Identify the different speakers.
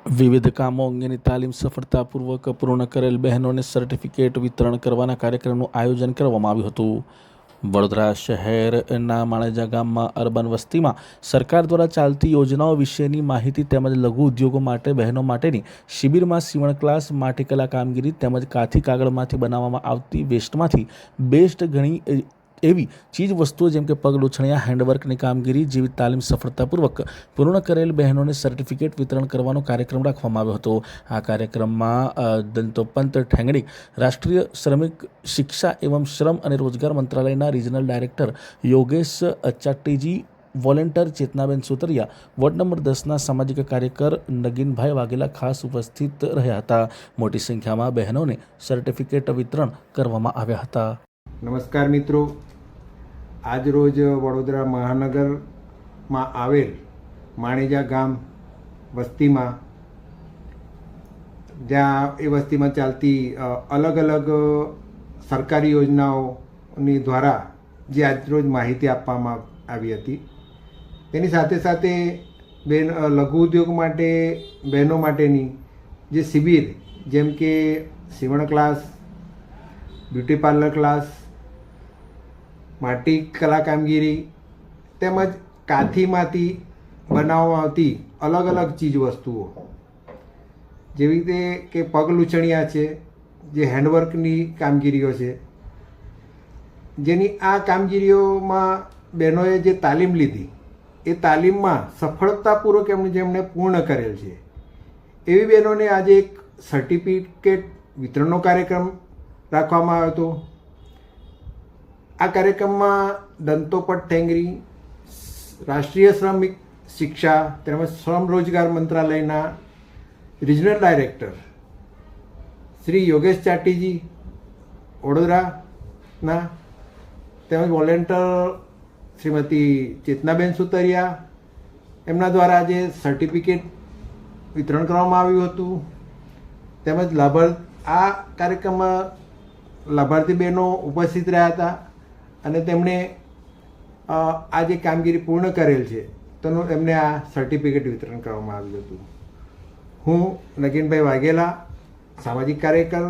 Speaker 1: વિવિધ કામો અંગેની તાલીમ સફળતાપૂર્વક પૂર્ણ કરેલ બહેનોને સર્ટિફિકેટ વિતરણ કરવાના કાર્યક્રમનું આયોજન કરવામાં આવ્યું હતું. વડોદરા શહેરના માણેજા ગામમાં અર્બન વસ્તીમાં સરકાર દ્વારા ચાલતી યોજનાઓ વિશેની માહિતી તેમજ લઘુ ઉદ્યોગો માટે બહેનો માટેની શિબિરમાં સીવણ ક્લાસ, માટીકલા કામગીરી તેમજ કાથી કાગળમાંથી બનાવવામાં આવતી વેસ્ટમાંથી બેસ્ટ ઘણી એવી ચીજ વસ્તુઓ જેમ કે પગલૂછણિયા, હેન્ડવર્કની કામગીરી જેવી તાલીમ સફળતાપૂર્વક પૂર્ણ કરેલ બહેનોને સર્ટિફિકેટ વિતરણ કરવાનો કાર્યક્રમ રાખવામાં આવ્યો હતો. આ કાર્યક્રમમાં દંતોપંત ઠેંગડી, રાષ્ટ્રીય શ્રમિક શિક્ષા એવં શ્રમ અને રોજગાર મંત્રાલયના regional director Yogesh Chatterjee, volunteer Chetnaben Sutariya, ward number 10ના સામાજિક કાર્યકર નગીનભાઈ વાઘેલા ખાસ ઉપસ્થિત રહ્યા હતા. મોટી સંખ્યામાં બહેનોને સર્ટિફિકેટ વિતરણ કરવામાં આવ્યા હતા.
Speaker 2: નમસ્કાર મિત્રો, આજરોજ વડોદરા મહાનગરમાં આવેલ માણેજા ગામ વસ્તીમાં, જ્યાં એ વસ્તીમાં ચાલતી અલગ અલગ સરકારી યોજનાઓની દ્વારા જે આજરોજ માહિતી આપવામાં આવી હતી, તેની સાથે સાથે લઘુ ઉદ્યોગ માટે બહેનો માટેની જે શિબિર જેમ કે સીવણ ક્લાસ, બ્યુટી પાર્લર ક્લાસ, માટી કલા કામગીરી તેમજ કાથીમાંથી બનાવવામાં આવતી અલગ અલગ ચીજ વસ્તુઓ જેવી રીતે કે પગલૂછણિયા છે, જે હેન્ડવર્કની કામગીરીઓ છે, જેની આ કામગીરીઓમાં બહેનોએ જે તાલીમ લીધી એ તાલીમમાં સફળતાપૂર્વક જેમણે પૂર્ણ કરેલ છે એવી બહેનોને આજે એક સર્ટિફિકેટ વિતરણનો કાર્યક્રમ રાખવામાં આવ્યો હતો. આ કાર્યક્રમમાં દંતોપંત ઠેંગડી, રાષ્ટ્રીય શ્રમિક શિક્ષા તેમજ શ્રમ રોજગાર મંત્રાલયના રિજનલ ડાયરેક્ટર શ્રી યોગેશ ચાટ્ટીજી વડોદરાના, તેમજ વોલેન્ટિયર શ્રીમતી ચેતનાબેન સુતરિયા, એમના દ્વારા આજે સર્ટિફિકેટ વિતરણ કરવામાં આવ્યું હતું. તેમજ આ કાર્યક્રમમાં લાભાર્થી બહેનો ઉપસ્થિત રહ્યા હતા અને તેમણે આ જે કામગીરી પૂર્ણ કરેલ છે તેનું એમને આ સર્ટિફિકેટ વિતરણ કરવામાં આવ્યું હતું. હું નગીનભાઈ વાઘેલા, સામાજિક કાર્યકર,